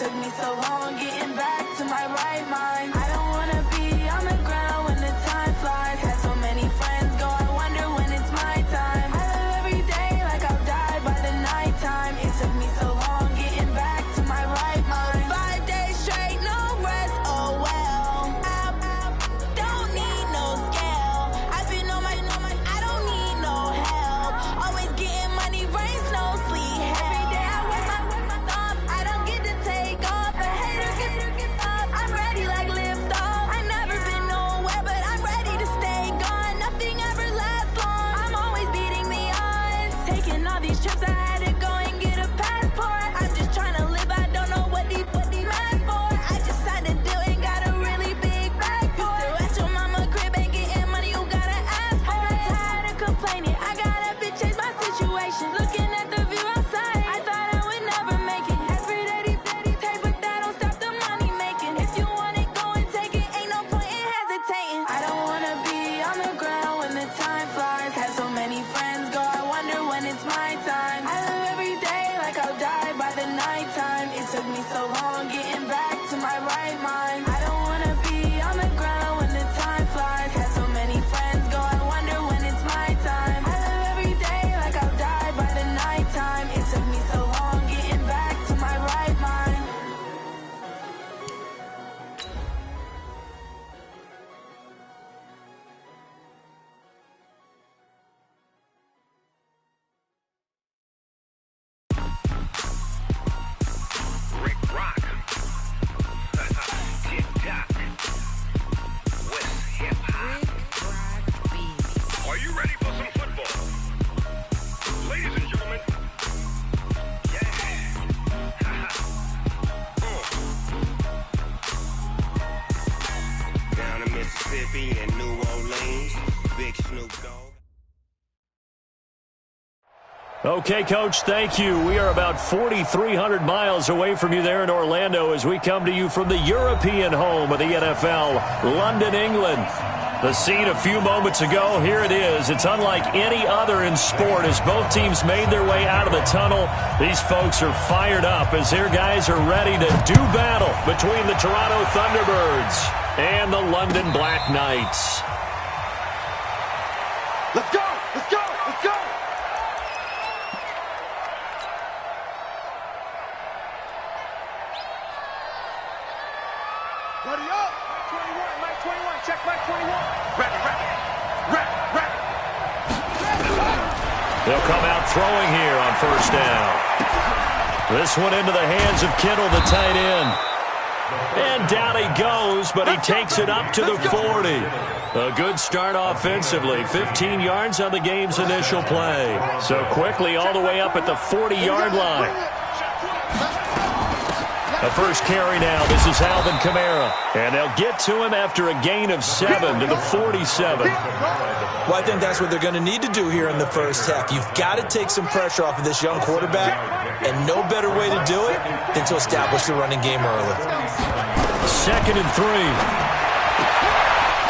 took me so long getting back to my right mind. I don't wanna be on the ground when the time flies. Had so many friends go, I wonder when it's my time. I live every day like I'll die by the nighttime. It took me so long getting back to my right mind. 5 days straight, no rest, oh well. I don't need no scale. I've been on my, I don't need no help. Always getting money, rain, snow, sleet, every day I work my thumb. I don't get to take off. A hater get up. I'm ready like lift off. I never been nowhere, but I'm ready to stay gone. Nothing ever lasts long. I'm always beating the odds. Taking all these trips, I had to go and get a passport. I'm just trying to live. I don't know what the mad for. I just signed a deal and got a really big bag for it. Still at your mama crib and getting money, you gotta ask for it. I'm tired of complaining. I gotta change my situation. Looking at the view outside, I thought I would never make it. Every day take, but that don't stop the money making. If you want it, go and take it. Ain't no point in hesitating. I don't wanna be on the ground when the time flies. Had so many friends go, I wonder when it's my time. I live every day like I'll die by the nighttime. It took me so long getting back to my right mind. I don't wanna be on the ground when the time flies. Had so many friends go, I wonder when it's my time. I live every day like I'll die by the nighttime. It took me so long getting back to my right mind. Rick Rock. Tick-tock. West hip-hop. Are you ready for some football? Ladies and gentlemen. Yeah. Down in Mississippi and New Orleans, Big Snoop Dogg. Okay, Coach, thank you. We are about 4,300 miles away from you there in Orlando as we come to you from the European home of the NFL, London, England. The scene a few moments ago, here it is. It's unlike any other in sport as both teams made their way out of the tunnel. These folks are fired up as their guys are ready to do battle between the Toronto Thunderbirds and the London Black Knights. Let's go! Let's go! Let's go! Ready up! Mike 21, check Mike 21. Ready. They'll come out throwing here on first down. This one into the hands of Kittle, the tight end. And down he goes, but he takes it up to the 40. A good start offensively. 15 yards on the game's initial play. So quickly all the way up at the 40-yard line. The first carry now. This is Alvin Kamara. And they'll get to him after a gain of 7 to the 47. Well, I think that's what they're going to need to do here in the first half. You've got to take some pressure off of this young quarterback, and no better way to do it than to establish the running game early. 2nd and 3.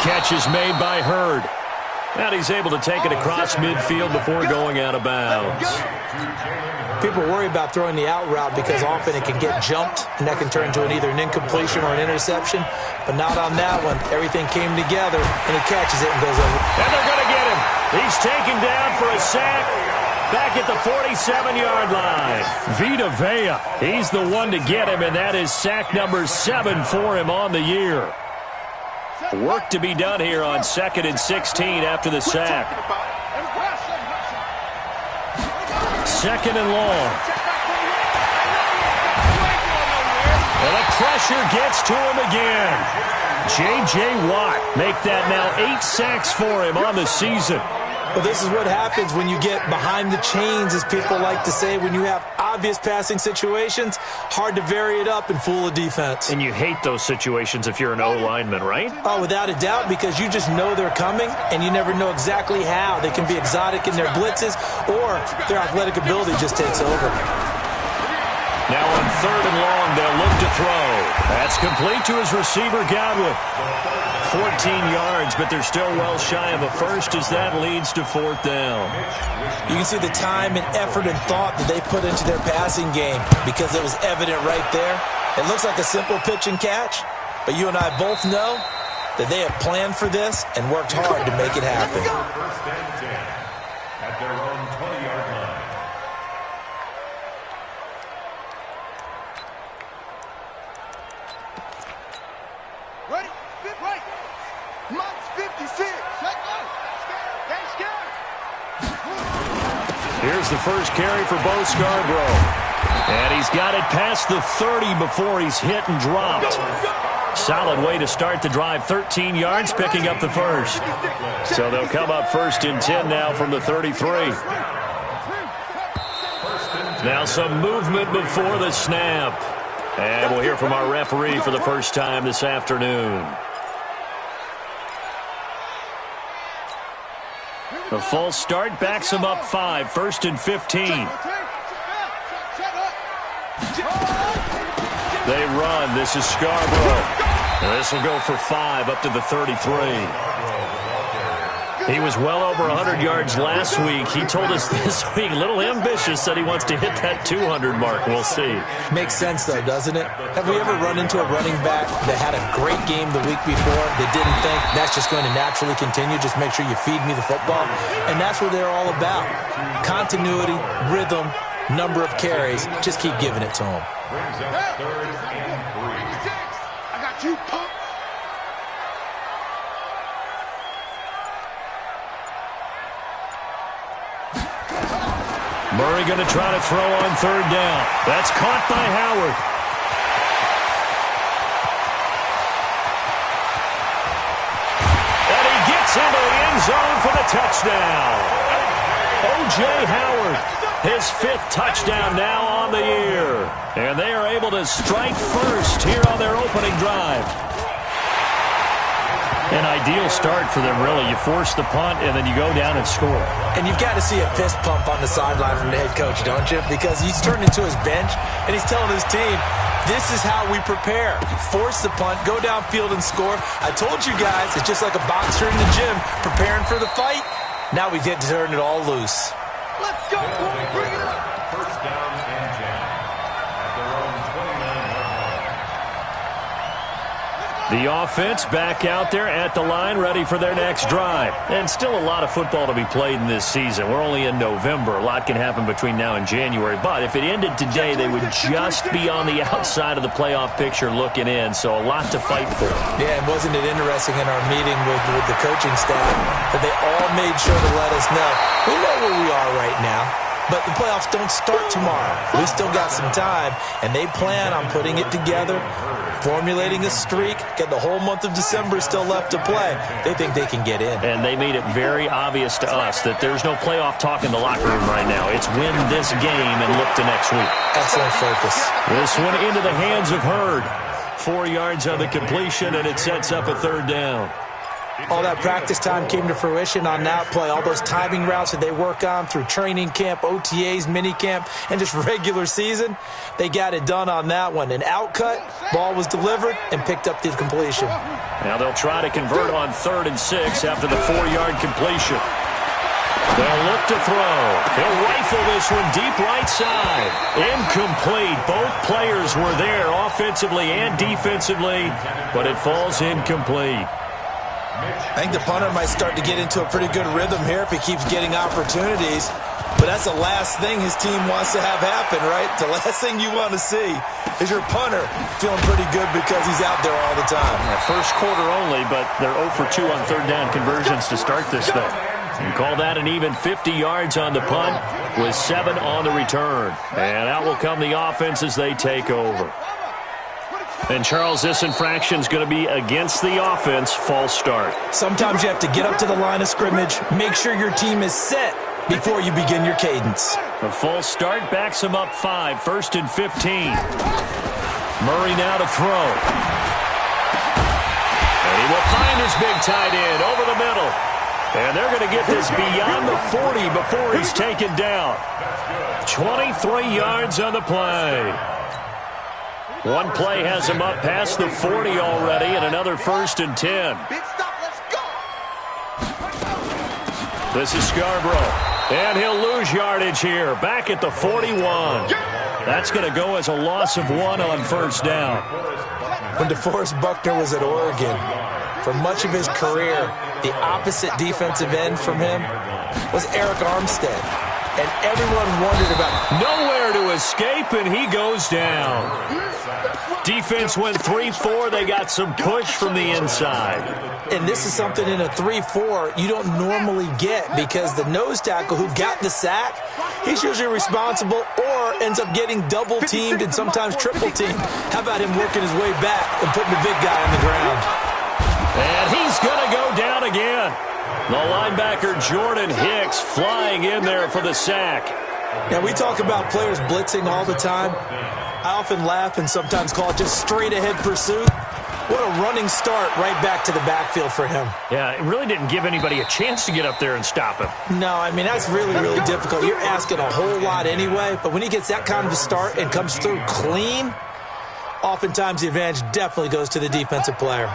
Catch is made by Hurd. And he's able to take it across midfield before going out of bounds. People worry about throwing the out route because often it can get jumped, and that can turn into either an incompletion or an interception. But not on that one. Everything came together, and he catches it and goes over. And they're going to get him. He's taken down for a sack back at the 47-yard line. Vita Vea, he's the one to get him, and that is sack number 7 for him on the year. Work to be done here on 2nd and 16 after the sack. 2nd and long. And the pressure gets to him again. J.J. Watt make that now 8 sacks for him on the season. Well, this is what happens when you get behind the chains, as people like to say. When you have obvious passing situations, hard to vary it up and fool a defense. And you hate those situations if you're an O-lineman, right? Oh, without a doubt, because you just know they're coming, and you never know exactly how. They can be exotic in their blitzes, or their athletic ability just takes over. Now on 3rd and long, they'll look to throw. That's complete to his receiver, Godwin. 14 yards, but they're still well shy of a first as that leads to 4th down. You can see the time and effort and thought that they put into their passing game because it was evident right there. It looks like a simple pitch and catch, but you and I both know that they have planned for this and worked hard to make it happen. First and 10 at their own 20-yard line. Ready? Right. Max 56. Here's the first carry for Bo Scarborough. And he's got it past the 30 before he's hit and dropped. Solid way to start the drive. 13 yards, picking up the first. So they'll come up first and 10 now from the 33. Now some movement before the snap. And we'll hear from our referee for the first time this afternoon. The false start backs him up 5, first and 15. They run. This is Scarborough. This will go for 5 up to the 33. He was well over 100 yards last week. He told us this week, a little ambitious, said he wants to hit that 200 mark. We'll see. Makes sense, though, doesn't it? Have we ever run into a running back that had a great game the week before that didn't think that's just going to naturally continue? Just make sure you feed me the football. And that's what they're all about. Continuity, rhythm, number of carries. Just keep giving it to them. Brings up 3rd and 3. I got you, punk. Murray going to try to throw on 3rd down. That's caught by Howard. And he gets into the end zone for the touchdown. O.J. Howard, his 5th touchdown now on the year. And they are able to strike first here on their opening drive. An ideal start for them, really. You force the punt, and then you go down and score. And you've got to see a fist pump on the sideline from the head coach, don't you? Because he's turned into his bench, and he's telling his team, this is how we prepare. Force the punt, go downfield and score. I told you guys, it's just like a boxer in the gym preparing for the fight. Now we get to turn it all loose. Let's go, boy. Bring it up. First down and 10 at their own 29-yard line. The offense back out there at the line, ready for their next drive. And still a lot of football to be played in this season. We're only in November. A lot can happen between now and January. But if it ended today, they would just be on the outside of the playoff picture looking in. So a lot to fight for. Yeah, and wasn't it interesting in our meeting with the coaching staff that they all made sure to let us know, we know where we are right now, but the playoffs don't start tomorrow. We still got some time, and they plan on putting it together, formulating a streak, get the whole month of December still left to play. They think they can get in. And they made it very obvious to us that there's no playoff talk in the locker room right now. It's win this game and look to next week. Excellent focus. This one into the hands of Hurd. 4 yards on the completion, and it sets up a 3rd down. All that practice time came to fruition on that play. All those timing routes that they work on through training camp, OTAs, minicamp, and just regular season, they got it done on that one. An outcut, ball was delivered, and picked up the completion. Now they'll try to convert on 3rd and 6 after the 4-yard completion. They'll look to throw. He'll rifle this one deep right side. Incomplete. Both players were there offensively and defensively, but it falls incomplete. I think the punter might start to get into a pretty good rhythm here if he keeps getting opportunities. But that's the last thing his team wants to have happen, right? The last thing you want to see is your punter feeling pretty good because he's out there all the time. Yeah, first quarter only, but they're 0 for 2 on 3rd down conversions to start this thing. You call that an even 50 yards on the punt with 7 on the return. And out will come the offense as they take over. And, Charles, this infraction is going to be against the offense, false start. Sometimes you have to get up to the line of scrimmage, make sure your team is set before you begin your cadence. The false start backs him up 5, 1st and 15. Murray now to throw. And he will find his big tight end over the middle. And they're going to get this beyond the 40 before he's taken down. 23 yards on the play. One play has him up past the 40 already, and another 1st and 10. Big stop, let's go. This is Scarborough, and he'll lose yardage here, back at the 41. That's going to go as a loss of 1 on first down. When DeForest Buckner was at Oregon, for much of his career, the opposite defensive end from him was Eric Armstead. And everyone wondered about nowhere to escape, and he goes down. Defense went 3-4. They got some push from the inside. And this is something in a 3-4 you don't normally get because the nose tackle who got the sack, he's usually responsible or ends up getting double-teamed and sometimes triple-teamed. How about him working his way back and putting the big guy on the ground? And he's going to go down again. The linebacker Jordan Hicks flying in there for the sack. Now, we talk about players blitzing all the time. I often laugh and sometimes call it just straight-ahead pursuit. What a running start right back to the backfield for him. Yeah, it really didn't give anybody a chance to get up there and stop him. No, I mean, that's really, really difficult. You're asking a whole lot anyway, but when he gets that kind of a start and comes through clean, oftentimes the advantage definitely goes to the defensive player.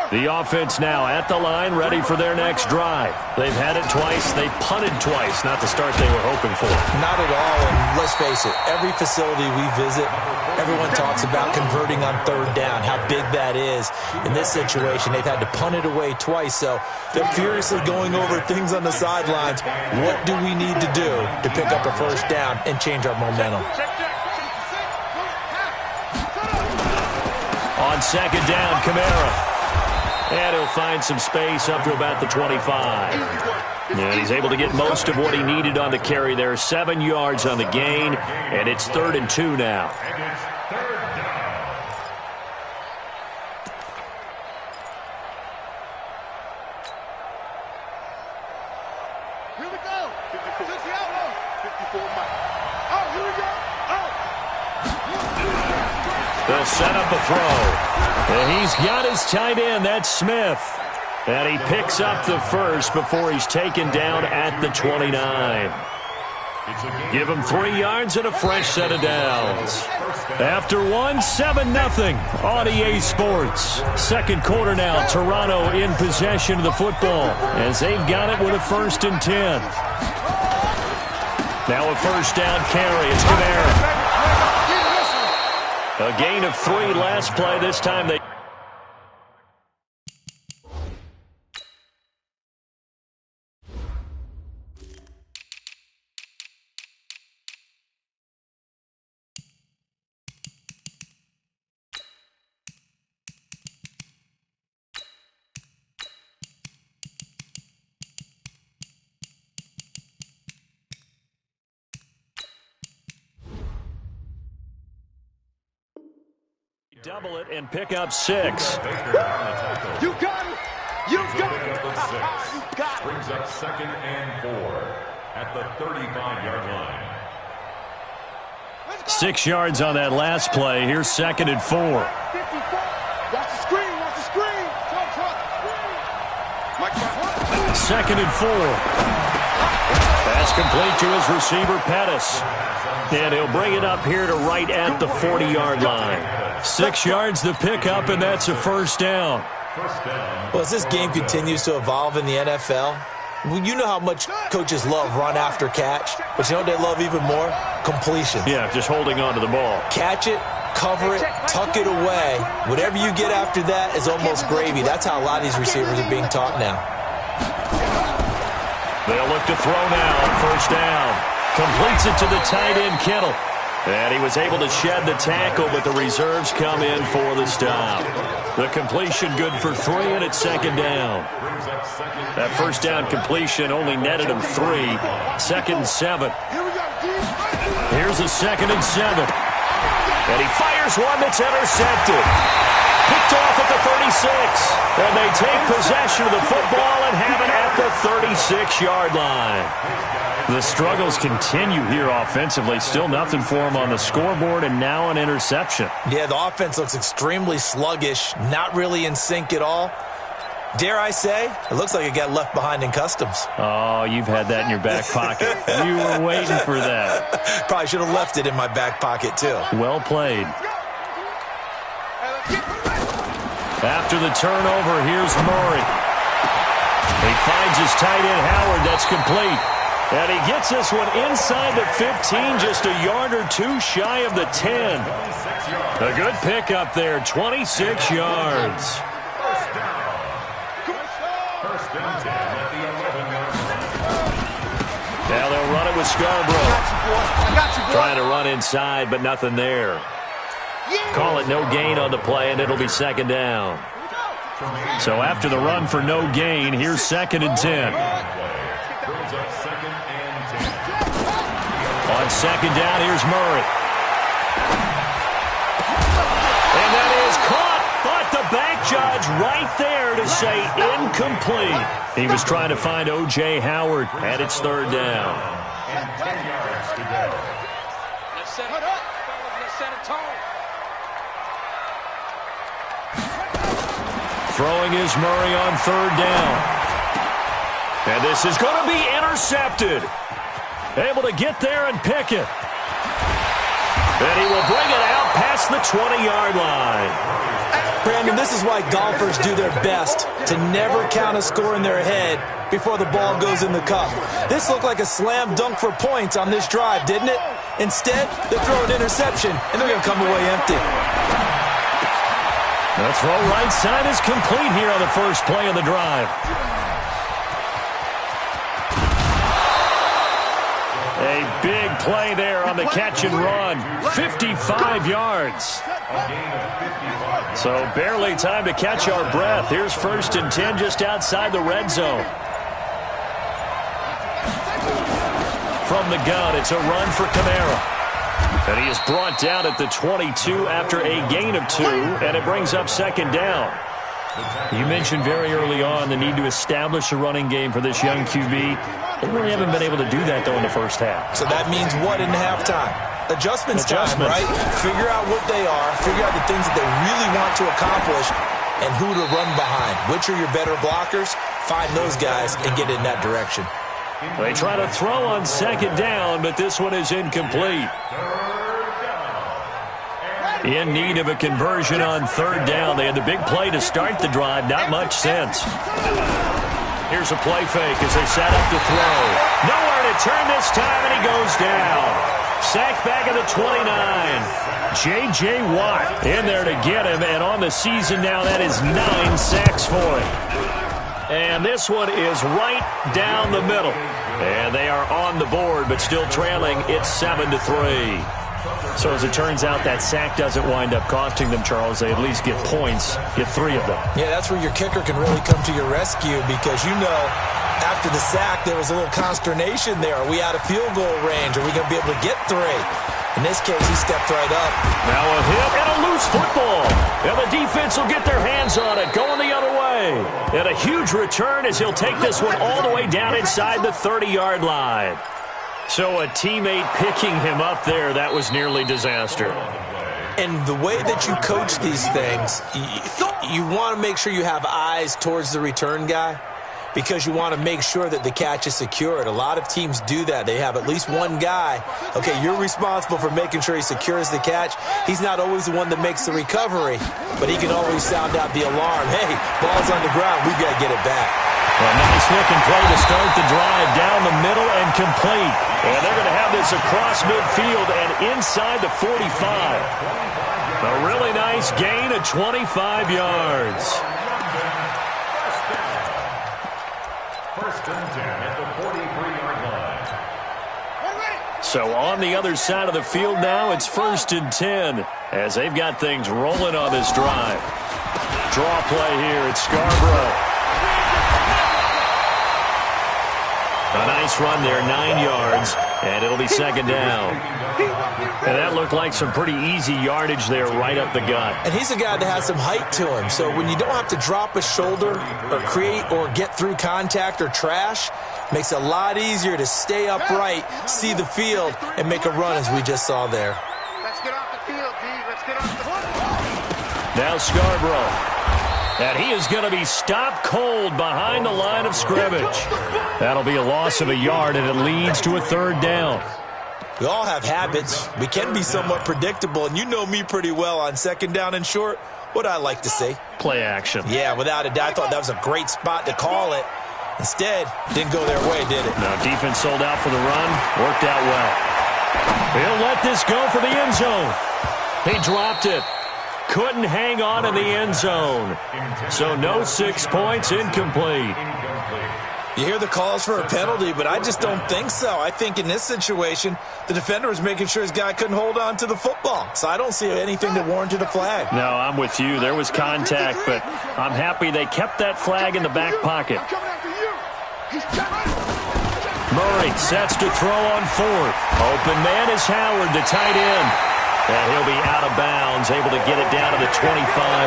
The offense now at the line, ready for their next drive. They've had it twice. They've punted twice. Not the start they were hoping for. Not at all, and let's face it, every facility we visit, everyone talks about converting on third down, how big that is. In this situation, they've had to punt it away twice, so they're furiously going over things on the sidelines. What do we need to do to pick up a first down and change our momentum? On second down, Kamara. And he'll find some space up to about the 25. And he's able to get most of what he needed on the carry there. 7 yards on the gain, and it's 3rd and 2 now. Here we go. 50 out. 54 Mike. Oh, here we go. They'll set up a throw. And he's got his tight end. That's Smith. And he picks up the first before he's taken down at the 29. Give him 3 yards and a fresh set of downs. After 7-0 on EA Sports. Second quarter now, Toronto in possession of the football as they've got it with a 1st and 10. Now a first down carry. It's Kamara. A gain of 3 last play. This time they... double it and pick up 6. You got it. You got it. You got it. Brings up 2nd and 4 at the 35-yard line. 6 yards on that last play. Here's 2nd and 4. 54. Watch the screen. Watch the screen. Screen. 2nd and 4. Pass complete to his receiver, Pettis. And he'll bring it up here to right at the 40-yard line. 6 yards the pickup, and that's a first down. Well, as this game continues to evolve in the NFL, you know how much coaches love run after catch, but you know what they love even more? Completion. Yeah, just holding on to the ball. Catch it, cover it, tuck it away. Whatever you get after that is almost gravy. That's how a lot of these receivers are being taught now. They'll look to throw now on first down. Completes it to the tight end, Kittle. And he was able to shed the tackle, but the reserves come in for the stop. The completion good for 3, and it's 2nd down. That first down completion only netted him 3. 2nd and 7. Here's a 2nd and 7. And he fires one that's intercepted. Picked off at the 36. And they take possession of the football and have it at the 36-yard line. The struggles continue here offensively. Still nothing for him on the scoreboard, and now an interception. Yeah, the offense looks extremely sluggish, not really in sync at all. Dare I say, it looks like it got left behind in customs. Oh, you've had that in your back pocket. You were waiting for that. Probably should have left it in my back pocket, too. Well played. After the turnover, here's Murray. He finds his tight end, Howard. That's complete. And he gets this one inside the 15, just a yard or two shy of the 10. A good pickup there, 26 yards. First down 10 at the 11-yard line. Now they'll run it with Scarborough. I got you, boy. Trying to run inside, but nothing there. Call it no gain on the play, and it'll be second down. So after the run for no gain, here's 2nd and 10. Brings up 2nd and 10. On 2nd down, here's Murray. And that is caught, but the back judge right there to say incomplete. He was trying to find O.J. Howard, and it's 3rd down. And 10 yards to go. Let's set it up. Let's set a tone. Throwing is Murray on 3rd down. And this is going to be intercepted. Able to get there and pick it. And he will bring it out past the 20-yard line. Brandon, this is why golfers do their best to never count a score in their head before the ball goes in the cup. This looked like a slam dunk for points on this drive, didn't it? Instead, they throw an interception, and they're going to come away empty. The throw right side is complete here on the first play of the drive. A big play there on the catch and run. 55 yards. So barely time to catch our breath. Here's 1st and 10 just outside the red zone. From the gun, it's a run for Kamara. And he is brought down at the 22 after a gain of 2, and it brings up 2nd down. You mentioned very early on the need to establish a running game for this young QB. They really haven't been able to do that, though, in the first half. So that means what in halftime? Adjustments time, right? Figure out what they are, figure out the things that they really want to accomplish, and who to run behind. Which are your better blockers? Find those guys and get in that direction. They try to throw on 2nd down, but this one is incomplete. In need of a conversion on 3rd down. They had the big play to start the drive. Not much sense. Here's a play fake as they set up to throw. Nowhere to turn this time, and he goes down. Sacked back at the 29. J.J. Watt in there to get him, and on the season now, that is 9 sacks for him. And this one is right down the middle. And they are on the board, but still trailing. It's 7-3. So as it turns out, that sack doesn't wind up costing them, Charles. They at least get points, get 3 of them. Yeah, that's where your kicker can really come to your rescue because, you know, after the sack, there was a little consternation there. Are we out of field goal range? Are we going to be able to get 3? In this case, he stepped right up. Now a hit and a loose football. And the defense will get their hands on it, going the other way. And a huge return as he'll take this one all the way down inside the 30-yard line. So a teammate picking him up there, that was nearly disaster. And the way that you coach these things, you want to make sure you have eyes towards the return guy because you want to make sure that the catch is secured. A lot of teams do that. They have at least one guy. Okay, you're responsible for making sure he secures the catch. He's not always the one that makes the recovery, but he can always sound out the alarm. Hey, ball's on the ground. We've got to get it back. A nice-looking play to start the drive down the middle and complete. And they're going to have this across midfield and inside the 45. A really nice gain of 25 yards. First and 10 at the 43-yard line. So on the other side of the field now, it's 1st and 10 as they've got things rolling on this drive. Draw play here at Scarborough. A nice run there, 9 yards, and it'll be 2nd down. And that looked like some pretty easy yardage there right up the gut. And he's a guy that has some height to him, so when you don't have to drop a shoulder or create or get through contact or trash, makes it a lot easier to stay upright, see the field, and make a run as we just saw there. Let's get off the field, D. Let's get off the field. Now Scarborough. And he is going to be stopped cold behind the line of scrimmage. That'll be a loss of a yard, and it leads to a 3rd down. We all have habits. We can be somewhat predictable, and you know me pretty well on 2nd down and short. What I like to say? Play action. Yeah, without a doubt. I thought that was a great spot to call it. Instead, didn't go their way, did it? No, defense sold out for the run. Worked out well. He'll let this go for the end zone. He dropped it. Couldn't hang on in the end zone. So no 6 points, incomplete. You hear the calls for a penalty, but I just don't think so. I think in this situation, the defender was making sure his guy couldn't hold on to the football. So I don't see anything that warranted a flag. No, I'm with you. There was contact, but I'm happy they kept that flag in the back pocket. Murray sets to throw on fourth. Open man is Howard, the tight end. And he'll be out of bounds, able to get it down to the 25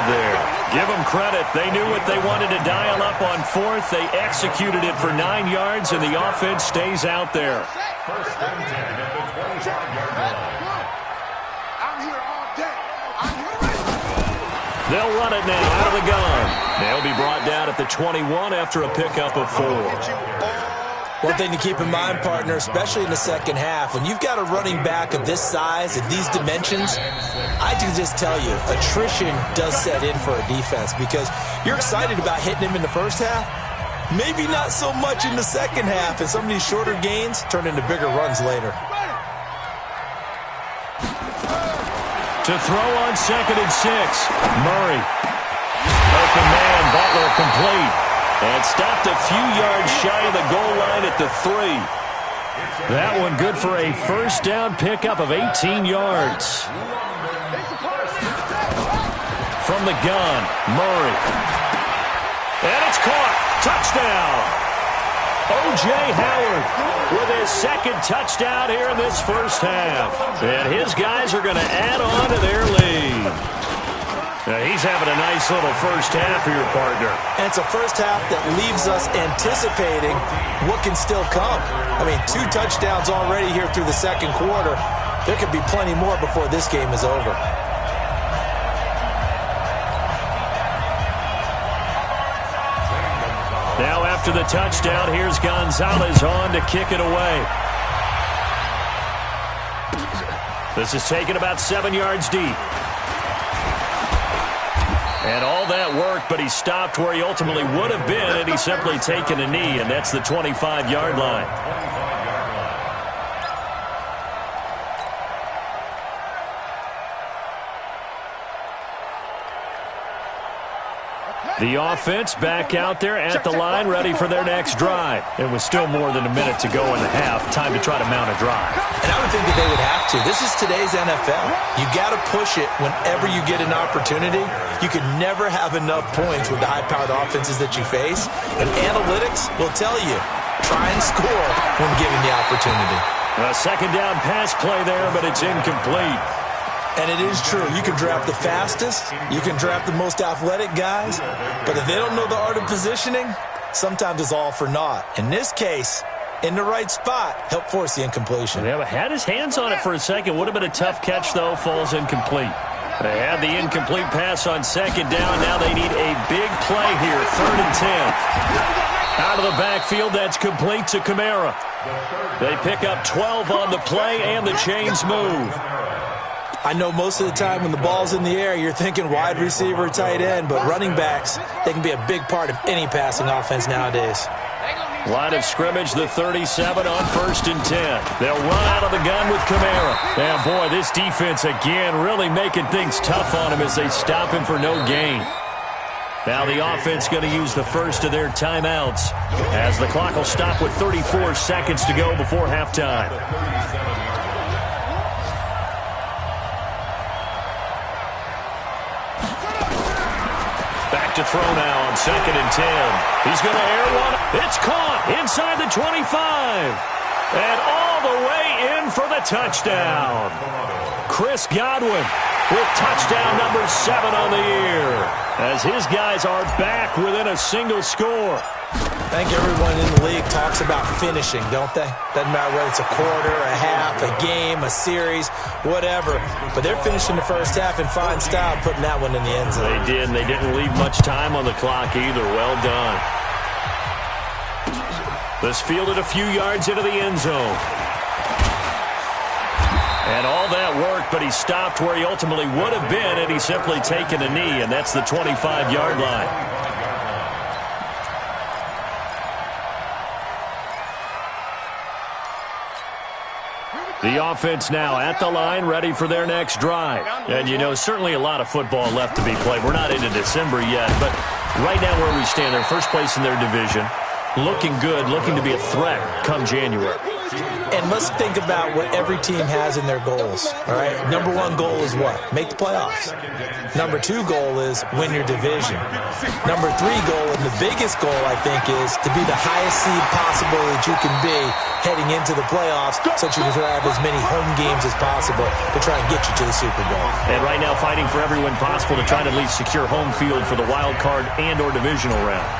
there. Give them credit. They knew what they wanted to dial up on fourth. They executed it for 9 yards, and the offense stays out there. First and 10 at the 25-yard line. I'm here all day. I'm here ready. They'll run it now out of the gun. They'll be brought down at the 21 after a pickup of 4. One thing to keep in mind, partner, especially in the second half, when you've got a running back of this size and these dimensions, I can just tell you, attrition does set in for a defense because you're excited about hitting him in the first half, maybe not so much in the second half, and some of these shorter gains turn into bigger runs later. To throw on 2nd and 6, Murray. Open man, Butler complete. And stopped a few yards shy of the goal line at the 3. That one good for a first down pickup of 18 yards. From the gun, Murray. And it's caught. Touchdown. O.J. Howard with his second touchdown here in this first half. And his guys are going to add on to their lead. He's having a nice little first half for your partner. And it's a first half that leaves us anticipating what can still come. I mean, 2 touchdowns already here through the second quarter. There could be plenty more before this game is over. Now after the touchdown, here's Gonzalez on to kick it away. This is taken about 7 yards deep. And all that worked, but he stopped where he ultimately would have been, and he's simply taken a knee, and that's the 25-yard line. The offense back out there at the line, ready for their next drive. It was still more than a minute to go in the half. Time to try to mount a drive. And I would think that they would have to. This is today's NFL. You got to push it whenever you get an opportunity. You could never have enough points with the high-powered offenses that you face. And analytics will tell you, try and score when given the opportunity. A second down pass play there, but it's incomplete. And it is true. You can draft the fastest. You can draft the most athletic guys. But if they don't know the art of positioning, sometimes it's all for naught. In this case, in the right spot, helped force the incompletion. Yeah, but had his hands on it for a second. Would have been a tough catch, though. Falls incomplete. They had the incomplete pass on second down. Now they need a big play here. 3rd and 10. Out of the backfield, that's complete to Kamara. They pick up 12 on the play, and the chains move. I know most of the time when the ball's in the air, you're thinking wide receiver, tight end, but running backs, they can be a big part of any passing offense nowadays. Line of scrimmage, the 37 on 1st and 10. They'll run out of the gun with Kamara. And, boy, this defense, again, really making things tough on him as they stop him for no gain. Now the offense going to use the first of their timeouts as the clock will stop with 34 seconds to go before halftime. Back to throw now on 2nd and 10. He's going to air one. It's caught inside the 25. And all the way in for the touchdown. Chris Godwin with touchdown number 7 on the year as his guys are back within a single score. I think everyone in the league talks about finishing, don't they? Doesn't matter whether it's a quarter, a half, a game, a series, whatever. But they're finishing the first half in fine style, putting that one in the end zone. They did, and they didn't leave much time on the clock either. Well done. This fielded a few yards into the end zone. And all that worked, but he stopped where he ultimately would have been, and he's simply taken a knee, and that's the 25-yard line. The offense now at the line, ready for their next drive. And, you know, certainly a lot of football left to be played. We're not into December yet, but right now where we stand, they're first place in their division. Looking good, looking to be a threat come January. And let's think about what every team has in their goals, all right? Number one goal is what? Make the playoffs. Number two goal is win your division. Number three goal, and the biggest goal, I think, is to be the highest seed possible that you can be heading into the playoffs so that you can have as many home games as possible to try and get you to the Super Bowl. And right now fighting for every win possible to try to at least secure home field for the wild card and or divisional round.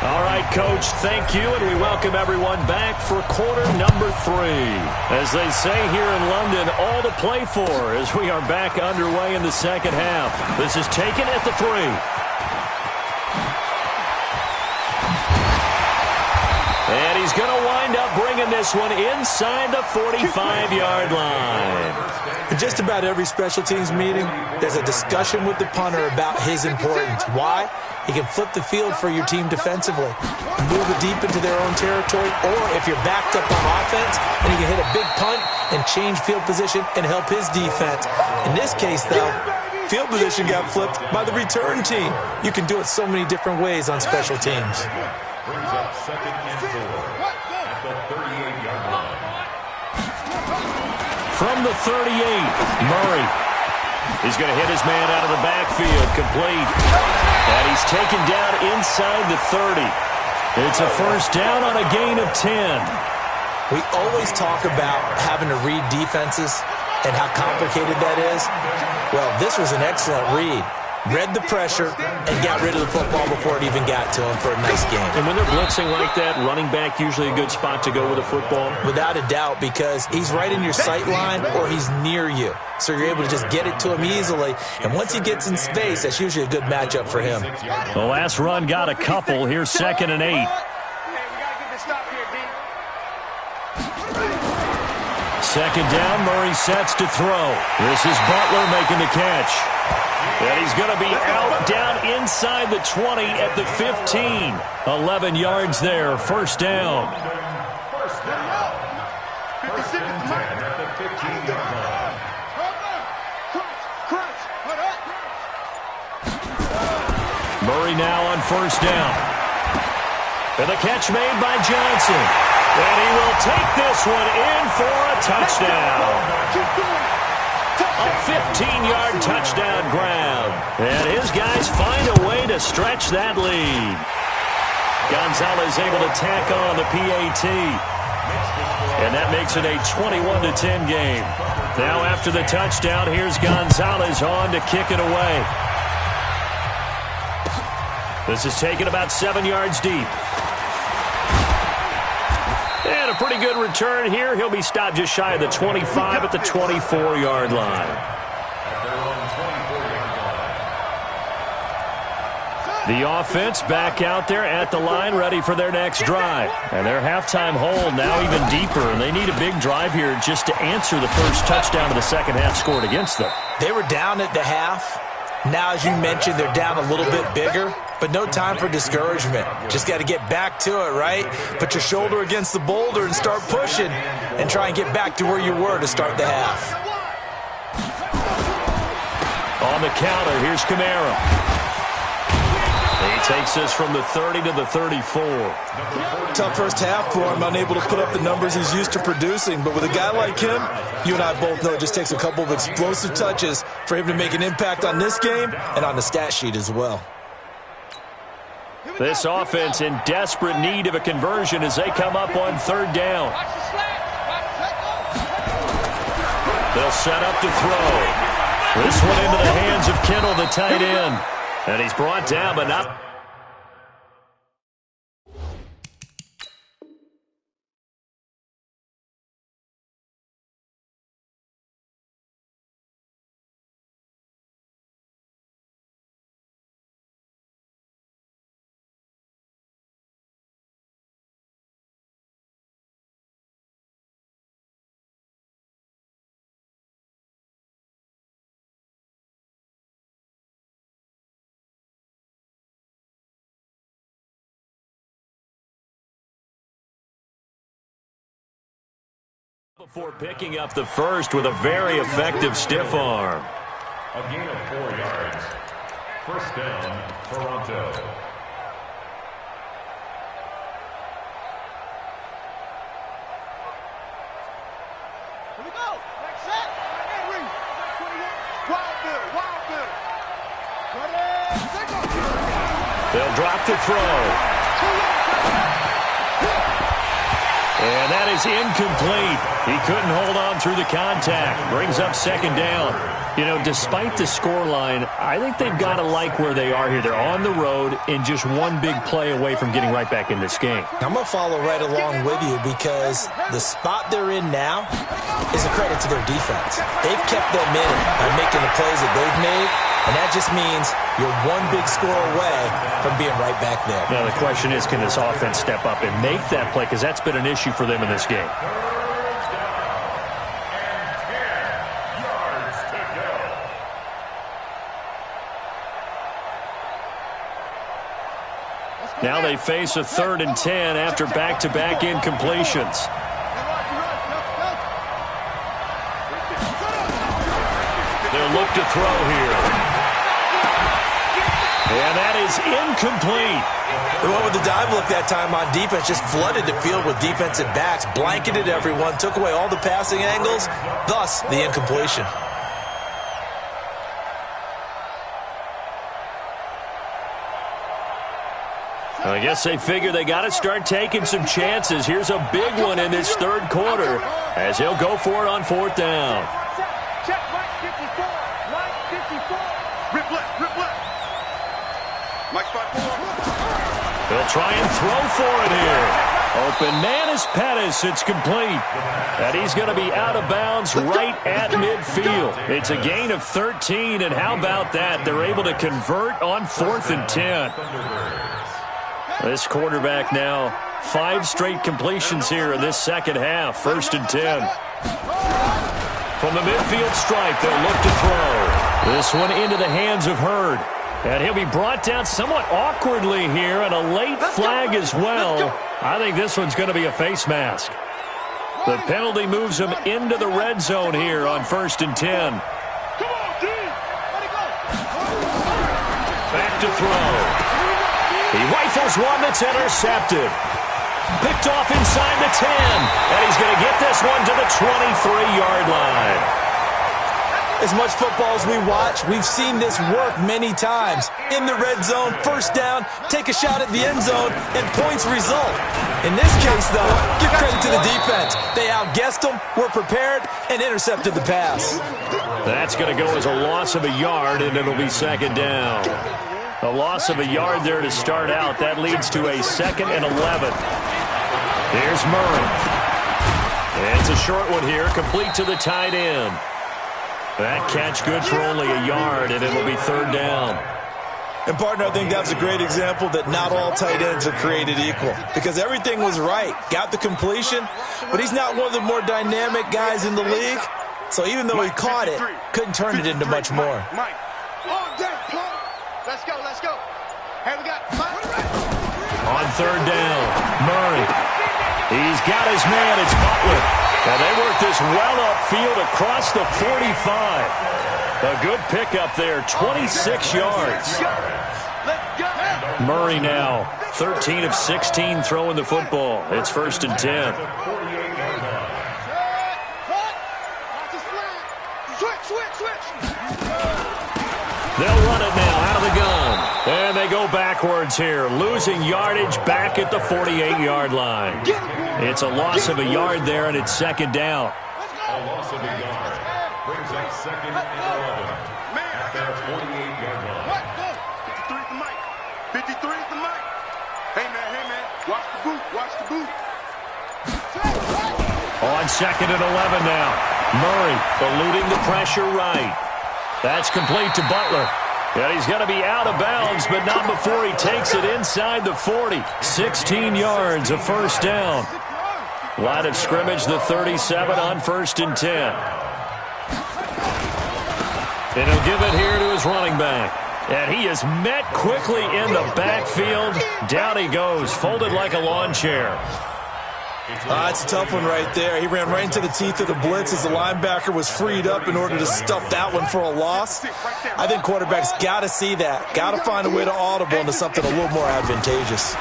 All right, Coach, thank you, and we welcome everyone back for quarter number 3. As they say here in London, all to play for as we are back underway in the second half. This is taken at the 3. And he's going to wind up bringing this one inside the 45-yard line. In just about every special teams meeting, there's a discussion with the punter about his importance. Why? He can flip the field for your team defensively, move it deep into their own territory, or if you're backed up on offense, and he can hit a big punt and change field position and help his defense. In this case, though, field position got flipped by the return team. You can do it so many different ways on special teams. Brings up 2nd and 4 at the 38-yard line. From the 38, Murray. He's going to hit his man out of the backfield, complete. And he's taken down inside the 30. It's a first down on a gain of 10. We always talk about having to read defenses and how complicated that is. Well, this was an excellent read. Read the pressure and got rid of the football before it even got to him for a nice game. And when they're blitzing like that, running back usually a good spot to go with a football? Without a doubt, because he's right in your sight line or he's near you. So you're able to just get it to him easily. And once he gets in space, that's usually a good matchup for him. The last run got a couple. Here's 2nd and 8. Second down, Murray sets to throw. This is Butler making the catch. And he's going to be out down inside the 20 at the 15. 11 yards there, first down. First down. First and 10 at the 15-yard line. Murray now on first down. And the catch made by Johnson. And he will take this one in for a touchdown. A 15-yard touchdown grab. And his guys find a way to stretch that lead. Gonzalez able to tack on the PAT. And that makes it a 21-10 game. Now after the touchdown, here's Gonzalez on to kick it away. This is taken about 7 yards deep. And a pretty good return here. He'll be stopped just shy of the 25 at the 24-yard line. The offense back out there at the line, ready for their next drive. And their halftime hold now even deeper. And they need a big drive here just to answer the first touchdown of the second half scored against them. They were down at the half. Now, as you mentioned, they're down a little bit bigger. But no time for discouragement. Just got to get back to it, right? Put your shoulder against the boulder and start pushing and try and get back to where you were to start the half. On the counter, here's Kamara. He takes this from the 30 to the 34. Tough first half for him, unable to put up the numbers he's used to producing. But with a guy like him, you and I both know it just takes a couple of explosive touches for him to make an impact on this game and on the stat sheet as well. This offense in desperate need of a conversion as they come up on third down. They'll set up to throw. This one into the hands of Kittle, the tight end. And he's brought down, but not... Before picking up the first with a very effective stiff arm. A gain of 4 yards. First down, Toronto. Here we go. Set. Ready. Wild good. Ready. They'll drop the throw. And that is incomplete. He couldn't hold on through the contact. Brings up second down. You know, despite the scoreline, I think they've got to like where they are here. They're on the road and just one big play away from getting right back in this game. I'm going to follow right along with you because the spot they're in now is a credit to their defense. They've kept them in it by making the plays that they've made, and that just means you're one big score away from being right back there. Now, the question is, can this offense step up and make that play? Because that's been an issue for them in this game. Now they face a 3rd and 10 after back-to-back incompletions. They'll look to throw here. And that is incomplete. They went with the dive look that time on defense, just flooded the field with defensive backs, blanketed everyone, took away all the passing angles, thus the incompletion. I guess they figure they got to start taking some chances. Here's a big one in this third quarter as he'll go for it on 4th down. Check, Mike 54. Mike 54. Rip left. Mike 54. They'll try and throw for it here. Open man is Pettis. It's complete. And he's going to be out of bounds right at midfield. It's a gain of 13, and how about that? They're able to convert on 4th and 10. This quarterback now, 5 straight completions here in this second half. 1st and 10. From the midfield stripe, they'll look to throw. This one into the hands of Hurd. And he'll be brought down somewhat awkwardly here, and a late flag as well. I think this one's going to be a face mask. The penalty moves him into the red zone here on 1st and 10. Back to throw. He rifles one that's intercepted. Picked off inside the 10. And he's going to get this one to the 23-yard line. As much football as we watch, we've seen this work many times. In the red zone, first down, take a shot at the end zone, and points result. In this case, though, give credit to the defense. They outguessed them, were prepared, and intercepted the pass. That's going to go as a loss of a yard, and it'll be second down. A loss of a yard there to start out. That leads to a 2nd and 11. Here's Murray. And it's a short one here, complete to the tight end. That catch good for only a yard, and it'll be 3rd down. And, partner, I think that's a great example that not all tight ends are created equal. Because everything was right. Got the completion, but he's not one of the more dynamic guys in the league. So even though he caught it, couldn't turn it into much more. Let's go. Hey, we got On 3rd down, Murray. He's got his man. It's Butler. And they work this well upfield across the 45. A good pickup there, 26 yards. Murray now, 13 of 16 throwing the football. It's 1st and 10. They'll run it now out of the gun. And they go backwards here, losing yardage back at the 48-yard line. It's a loss of a yard there, and it's 2nd down. A loss of a yard brings up 2nd and 11 at their 48-yard line. 53 at the mic. 53 at the mic. Hey, man. Watch the boot. On 2nd and 11 now. Murray eluding the pressure right. That's complete to Butler. And he's going to be out of bounds, but not before he takes it inside the 40. 16 yards, a 1st down. Line of scrimmage, the 37 on 1st and 10. And he'll give it here to his running back. And he is met quickly in the backfield. Down he goes, folded like a lawn chair. It's a tough one right there. He ran right into the teeth of the blitz as the linebacker was freed up in order to stuff that one for a loss. I think quarterbacks got to see that. Got to find a way to audible into something a little more advantageous.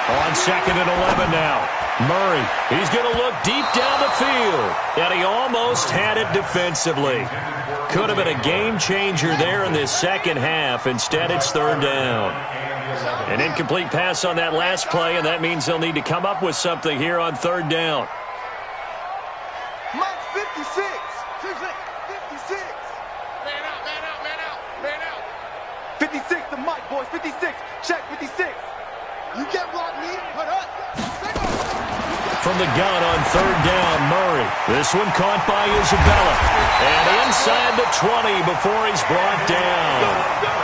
On 2nd and 11 now. Murray, he's going to look deep down the field. And he almost had it defensively. Could have been a game changer there in this second half. Instead, it's 3rd down. An incomplete pass on that last play, and that means they'll need to come up with something here on 3rd down. Mike 56. 56. Man out, man out, man out, man out. 56 to Mike, boys. 56. Check 56. You get blocked, me. Put up. From the gun on 3rd down, Murray. This one caught by Isabella. And inside the 20 before he's brought down.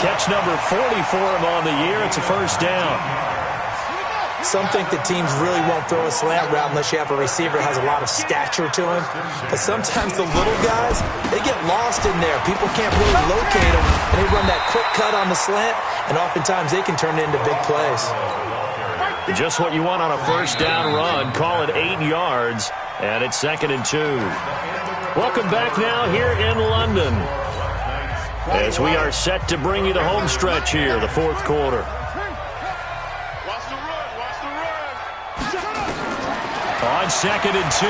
Catch number 40 for him on the year. It's a 1st down. Some think that teams really won't throw a slant route unless you have a receiver that has a lot of stature to him. But sometimes the little guys, they get lost in there. People can't really locate them. And they run that quick cut on the slant, and oftentimes they can turn it into big plays. Just what you want on a 1st down run. Call it 8 yards, and it's 2nd and 2. Welcome back now here in London as we are set to bring you the home stretch here, the 4th quarter. Watch the run. Watch the run. On 2nd and 2,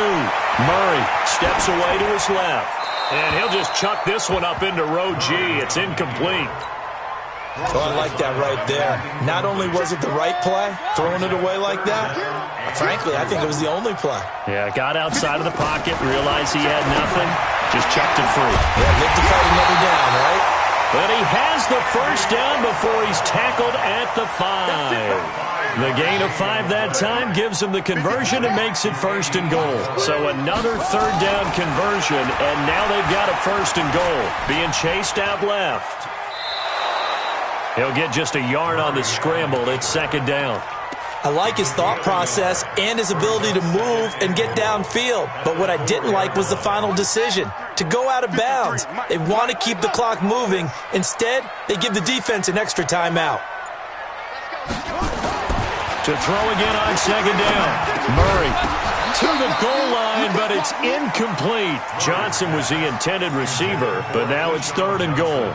Murray steps away to his left. And he'll just chuck this one up into row G. It's incomplete. Oh, I like that right there. Not only was it the right play, throwing it away like that, frankly, I think it was the only play. Yeah, got outside of the pocket, realized he had nothing, just chucked it free. Yeah, live to fight another down, right? But he has the 1st down before he's tackled at the 5. The gain of 5 that time gives him the conversion and makes it 1st and goal. So another 3rd down conversion, and now they've got a 1st and goal. Being chased out left. He'll get just a yard on the scramble. It's 2nd down. I like his thought process and his ability to move and get downfield. But what I didn't like was the final decision, to go out of bounds. They want to keep the clock moving. Instead, they give the defense an extra timeout. To throw again on 2nd down. Murray to the goal line, but it's incomplete. Johnson was the intended receiver, but now it's 3rd and goal.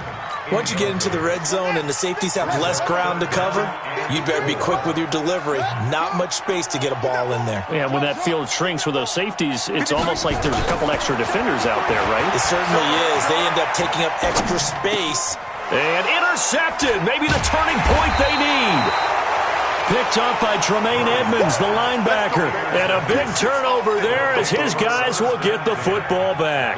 Once you get into the red zone and the safeties have less ground to cover, you better be quick with your delivery. Not much space to get a ball in there. Yeah, when that field shrinks with those safeties, it's almost like there's a couple extra defenders out there, right? It certainly is. They end up taking up extra space. And intercepted. Maybe the turning point they need. Picked up by Tremaine Edmonds, the linebacker. And a big turnover there as his guys will get the football back.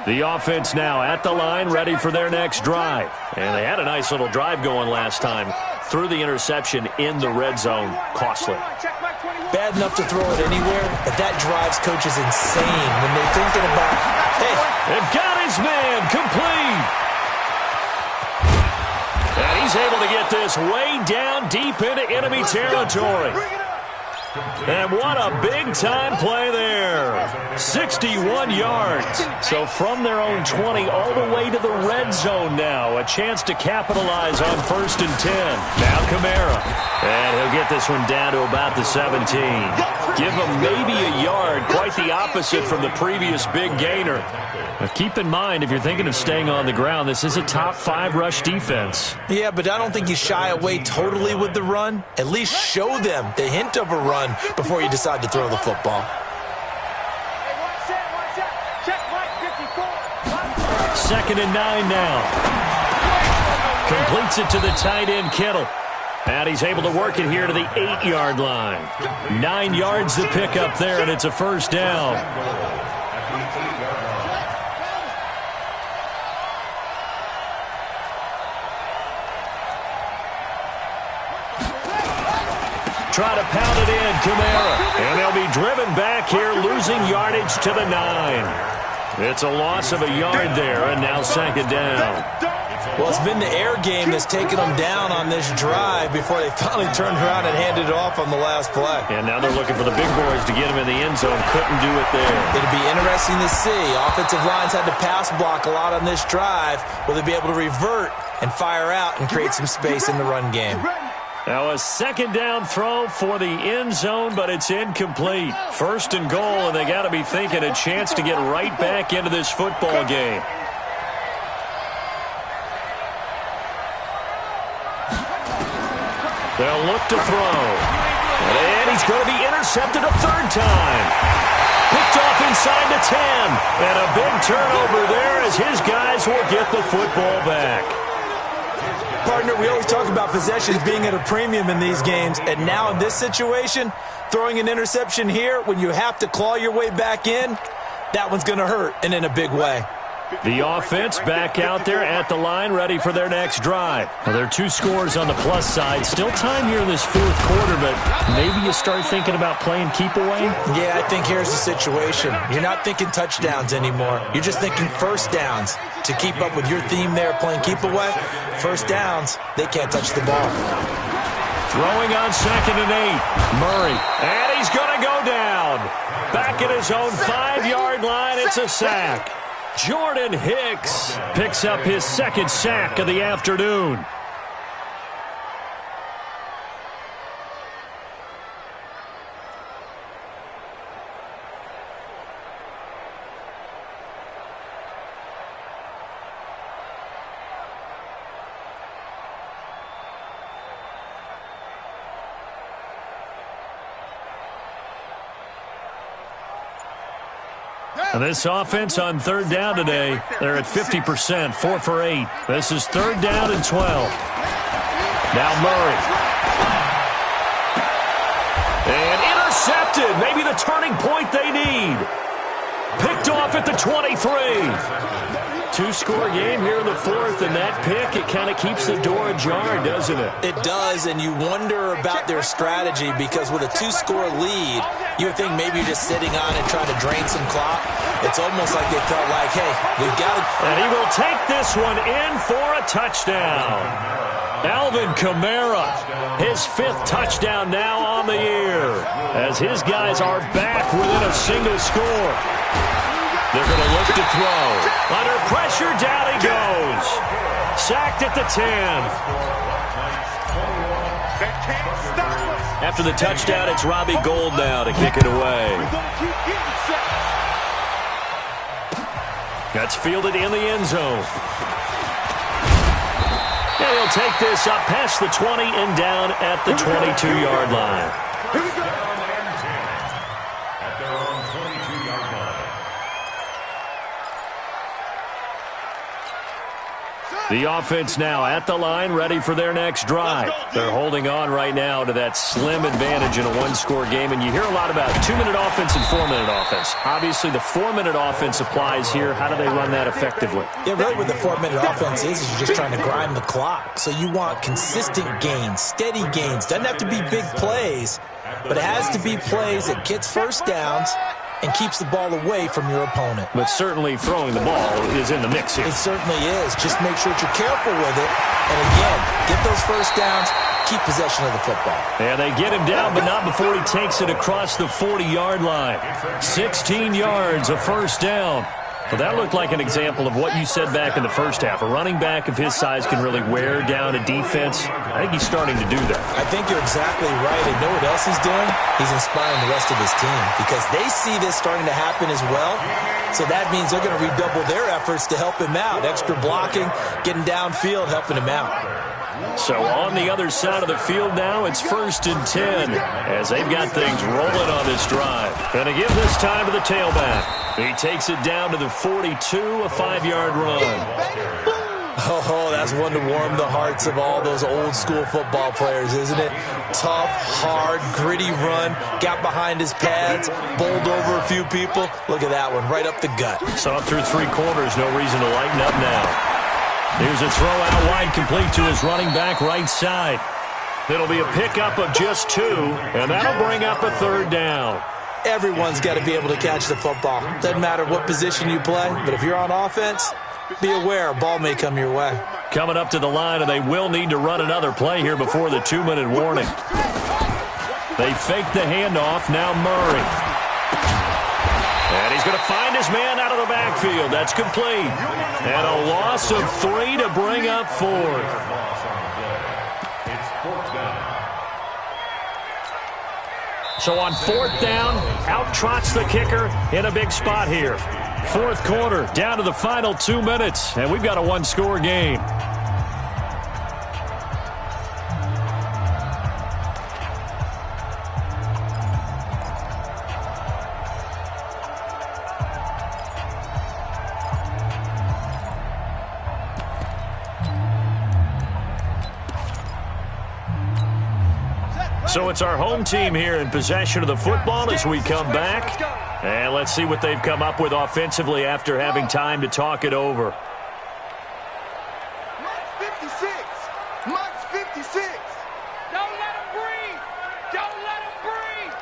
The offense now at the line, ready for their next drive. And they had a nice little drive going last time. Threw the interception in the red zone. Costly. Bad enough to throw it anywhere, but that drives coaches insane when they're thinking about, hey. They've got his man complete. And he's able to get this way down deep into enemy territory. And what a big-time play there. 61 yards. So from their own 20 all the way to the red zone now. A chance to capitalize on 1st and 10. Now Kamara. And he'll get this one down to about the 17. Give him maybe a yard. Quite the opposite from the previous big gainer. Now keep in mind, if you're thinking of staying on the ground, this is a top 5 rush defense. Yeah, but I don't think you shy away totally with the run. At least show them the hint of a run before you decide to throw the football. 2nd and 9 now. Completes it to the tight end, Kittle. And he's able to work it here to the 8-yard line. 9 yards to pick up there, and it's a 1st down. Try to pound it in, Kamara. And they'll be driven back here, losing yardage to the 9. It's a loss of a yard there, and now 2nd down. Well, it's been the air game that's taken them down on this drive before they finally turned around and handed it off on the last play. And now they're looking for the big boys to get him in the end zone. Couldn't do it there. It'll be interesting to see. Offensive lines had to pass block a lot on this drive. Will they be able to revert and fire out and create some space in the run game? Now a second down throw for the end zone, but it's incomplete. First and goal, and they got to be thinking a chance to get right back into this football game. They'll look to throw. And he's going to be intercepted a third time. Picked off inside the 10. And a big turnover there as his guys will get the football back. Partner, we always talk about possessions being at a premium in these games, and now in this situation, throwing an interception here when you have to claw your way back in, that one's going to hurt, and in a big way. The offense back out there at the line, ready for their next drive. Now, there are 2 scores on the plus side. Still time here in this fourth quarter, but maybe you start thinking about playing keep away? Yeah, I think here's the situation. You're not thinking touchdowns anymore. You're just thinking first downs. To keep up with your theme there, playing keep away, first downs, they can't touch the ball. Throwing on 2nd and 8. Murray, and he's going to go down. Back at his own 5-yard line, it's a sack. Jordan Hicks picks up his second sack of the afternoon. And this offense on third down today, they're at 50%, 4 for 8. This is 3rd down and 12. Now Murray. And intercepted. Maybe the turning point they need. Picked off at the 23. 2-score game here in the fourth, and that pick, it kind of keeps the door ajar, doesn't it? It does, and you wonder about their strategy because with a 2-score lead, you would think maybe you're just sitting on and trying to drain some clock. It's almost like they felt like, hey, we've got to... And he will take this one in for a touchdown. Alvin Kamara, his 5th touchdown now on the year, as his guys are back within a single score. They're going to look to throw. Under pressure, down he goes. Sacked at the 10. After the touchdown, it's Robbie Gould now to kick it away. That's fielded in the end zone. And he'll take this up past the 20 and down at the 22-yard line. The offense now at the line, ready for their next drive. They're holding on right now to that slim advantage in a 1-score game, and you hear a lot about 2-minute offense and 4-minute offense. Obviously, the 4-minute offense applies here. How do they run that effectively? Yeah, really what the 4-minute offense is you're just trying to grind the clock. So you want consistent gains, steady gains. Doesn't have to be big plays, but it has to be plays that gets first downs and keeps the ball away from your opponent. But certainly throwing the ball is in the mix here. It certainly is. Just make sure that you're careful with it. And again, get those first downs, keep possession of the football. Yeah, they get him down, but not before he takes it across the 40-yard line. 16 yards, a first down. Well, that looked like an example of what you said back in the first half. A running back of his size can really wear down a defense. I think he's starting to do that. I think you're exactly right. And know what else he's doing? He's inspiring the rest of his team because they see this starting to happen as well. So that means they're going to redouble their efforts to help him out. Extra blocking, getting downfield, helping him out. So on the other side of the field now, it's 1st and 10 as they've got things rolling on this drive. Going to give this time to the tailback. He takes it down to the 42, a 5-yard run. Oh, that's one to warm the hearts of all those old school football players, isn't it? Tough, hard, gritty run, got behind his pads, bowled over a few people. Look at that one, right up the gut. Saw it through 3 quarters, no reason to lighten up now. Here's a throw out wide, complete to his running back right side. It'll be a pickup of just 2, and that'll bring up a 3rd down. Everyone's got to be able to catch the football. Doesn't matter what position you play, but if you're on offense, be aware a ball may come your way. coming up to the line, and they will need to run another play here before the 2-minute warning. They fake the handoff. Now Murray. And he's going to find his man out of the backfield. That's complete. And a loss of 3 to bring up 4th. It's 4th down. So on 4th down, out trots the kicker in a big spot here. 4th quarter, down to the final 2 minutes, and we've got a one-score game. So it's our home team here in possession of the football as we come back. And let's see what they've come up with offensively after having time to talk it over. Mike's 56. Mike's 56. Don't let him breathe. Don't let him breathe.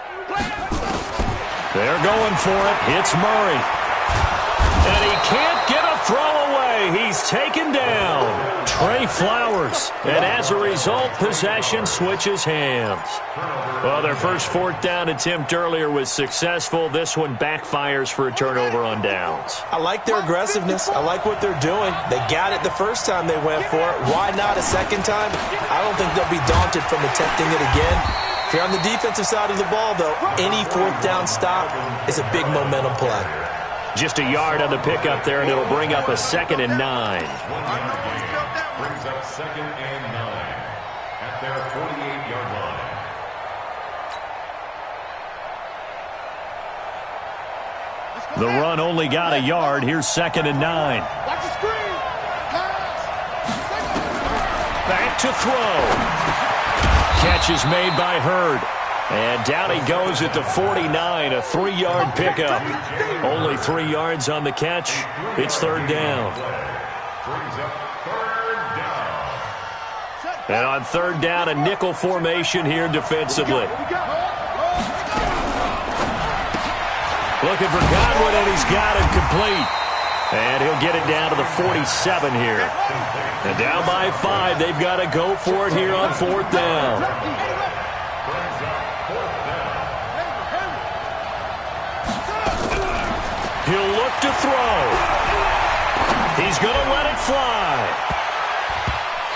They're going for it. It's Murray. And he can't get a throw away. He's taken down. Trey Flowers. And as a result, possession switches hands. Well, their first 4th down attempt earlier was successful. This one backfires for a turnover on downs. I like their aggressiveness. I like what they're doing. They got it the first time they went for it. Why not a second time? I don't think they'll be daunted from attempting it again. If you're on the defensive side of the ball, though, any 4th down stop is a big momentum play. Just a yard on the pickup there, and it'll bring up a 2nd and 9. Brings up 2nd and 9 at their 48-yard line. The run only got a yard. Here's 2nd and 9. Watch the screen. Back to throw. Catch is made by Hurd. And down he goes at the 49, a 3-yard pickup. Only 3 yards on the catch. It's 3rd down. Brings up 3rd down. And on 3rd down, a nickel formation here defensively. Looking for Godwin, and he's got him complete. And he'll get it down to the 47 here. And down by 5, they've got to go for it here on 4th down. He'll look to throw. He's going to let it fly.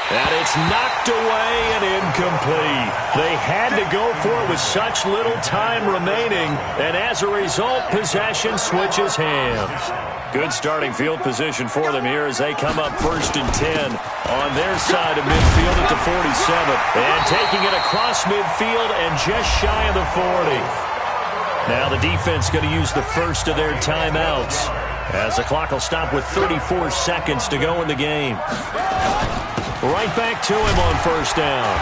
And it's knocked away and incomplete. They had to go for it with such little time remaining. And as a result, possession switches hands. Good starting field position for them here as they come up 1st and 10 on their side of midfield at the 47. And taking it across midfield and just shy of the 40. Now the defense going to use the first of their timeouts as the clock will stop with 34 seconds to go in the game. Right back to him on 1st down.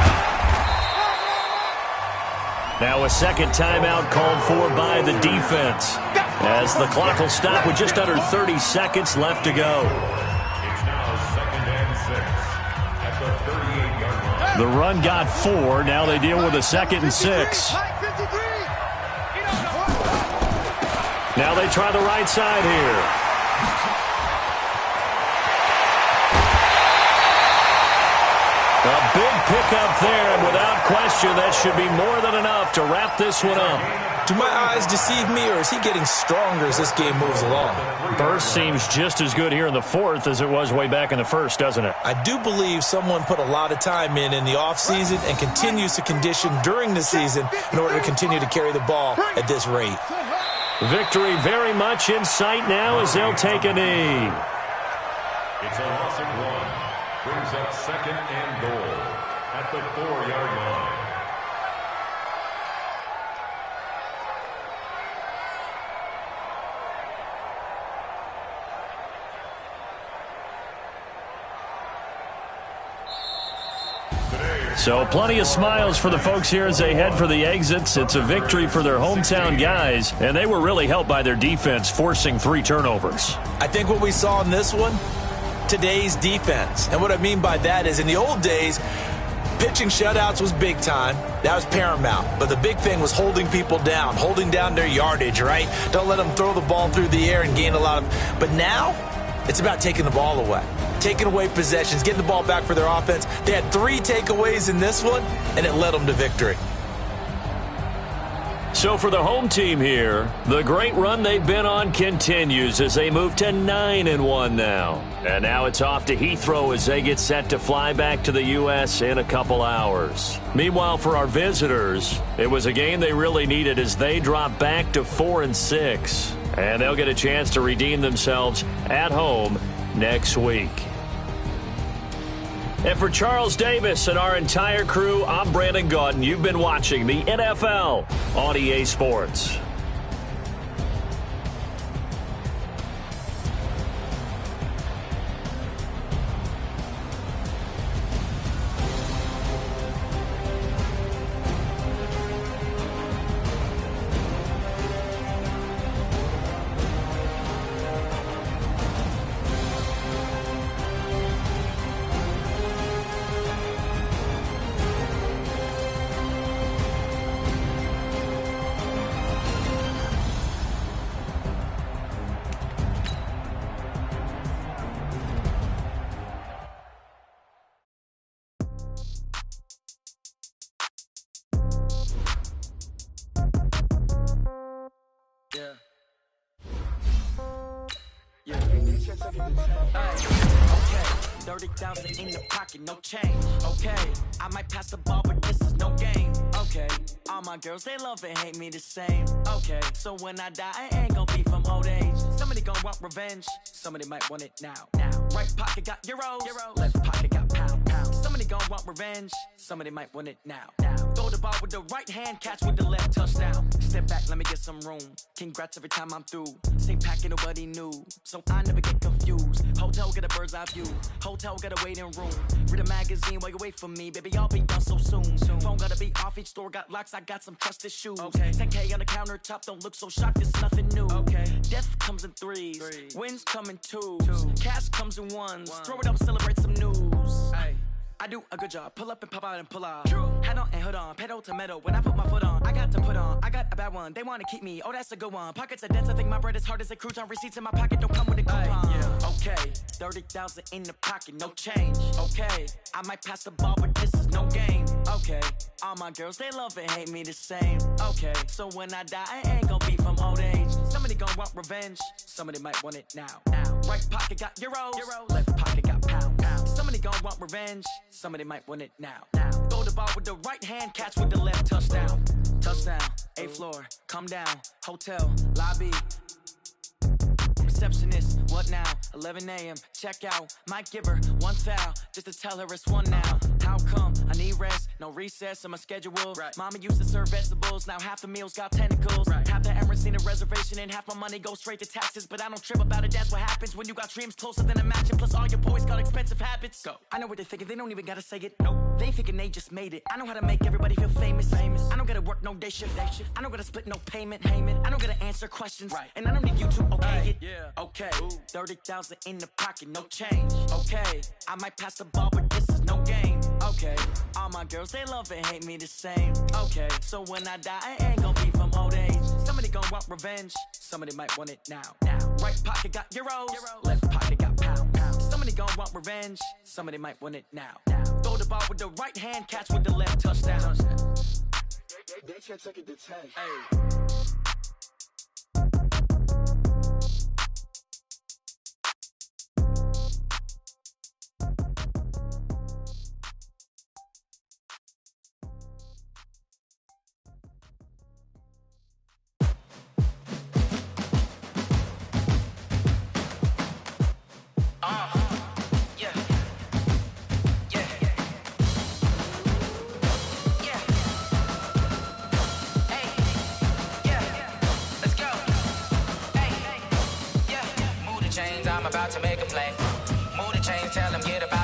Now a 2nd timeout called for by the defense as the clock will stop with just under 30 seconds left to go. It's now 2nd and 6 at the 38-yard line. The run got 4. Now they deal with a 2nd and 6. Now they try the right side here. A big pickup there, and without question, that should be more than enough to wrap this one up. Do my eyes deceive me, or is he getting stronger as this game moves along? Burst seems just as good here in the 4th as it was way back in the 1st, doesn't it? I do believe someone put a lot of time in the offseason and continues to condition during the season in order to continue to carry the ball at this rate. Victory very much in sight now as they'll take a knee. It's a loss of 1. Brings up 2nd and goal at the 4-yard line. So plenty of smiles for the folks here as they head for the exits. It's a victory for their hometown guys, and they were really helped by their defense forcing 3 turnovers. I think what we saw in this one, today's defense. And what I mean by that is in the old days, pitching shutouts was big time. That was paramount. But the big thing was holding people down, holding down their yardage, right? Don't let them throw the ball through the air and gain a lot of... But now, It's about taking the ball away, taking away possessions, getting the ball back for their offense. They had 3 takeaways in this one, and it led them to victory. So for the home team here, the great run they've been on continues as they move to 9-1 now. And now it's off to Heathrow as they get set to fly back to the U.S. in a couple hours. Meanwhile, for our visitors, it was a game they really needed as they drop back to 4-6. And they'll get a chance to redeem themselves at home next week. And for Charles Davis and our entire crew, I'm Brandon Gaudin. You've been watching the NFL on EA Sports. Okay, 30,000 in the pocket, no change. Okay, I might pass the ball, but this is no game. Okay, all my girls, they love and hate me the same. Okay, so when I die, I ain't gon' be from old age. Somebody gon' want revenge, somebody might want it now. Right pocket got euros, left pocket got pound. Somebody gon' want revenge, somebody might want it now. Throw the ball with the right hand, catch with the left, touchdown. Step back, let me get some room. Congrats every time I'm through. Same packet, nobody knew, so I never get confused. Hotel get a bird's eye view, hotel get a waiting room. Read a magazine while you wait for me, baby, I'll be done so soon. Phone gotta be off, each store got locks, I got some trusted shoes. 10K on the countertop, don't look so shocked, it's nothing new. Death comes in threes, wins come in twos, cash comes in ones. Throw it up, celebrate some news. I do a good job, pull up and pop out and pull out. Head on and hood on, pedal to metal. When I put my foot on, I got to put on. I got a bad one, they wanna keep me, oh that's a good one. Pockets are dense, I think my bread is hard as a crouton. Receipts in my pocket don't come with a coupon. Okay, 30,000 in the pocket, no change. Okay, I might pass the ball, but this is no game. Okay, all my girls, they love and hate me the same. Okay, so when I die, I ain't gon' be from old age. Somebody gon' want revenge, somebody might want it now. Right pocket got euros, left pocket got pound. Somebody gon' want revenge, somebody might want it now. Throw the ball with the right hand, catch with the left, touchdown. Touchdown, 8th floor, come down, hotel, lobby. Receptionist, what now? 11 a.m., check out. Might give her one foul, just to tell her it's one now. How come? I need rest, no recess in my schedule. Mama used to serve vegetables, now half the meals got tentacles. Half the errands need a reservation and half my money goes straight to taxes. But I don't trip about it, that's what happens when you got dreams closer than a match. And plus all your boys got expensive habits. Go. I know what they're thinking, they don't even gotta say it. Nope. They thinking they just made it. I know how to make everybody feel famous. I don't gotta work no day shift. I don't gotta split no payment. I don't gotta answer questions. And I don't need you to okay it. Okay, 30,000 in the pocket, no change. Okay, I might pass the ball, but this is no game. Okay, all my girls, they love and hate me the same. Okay, so when I die, I ain't gon' be from old age. Somebody gon' want revenge, somebody might want it now. Right pocket got euros, left pocket got pound. Somebody gon' want revenge, somebody might want it now. Throw the ball with the right hand, catch with the left, touchdown. They can't take it to 10. I'm about to make a play. Move the chains, tell them get about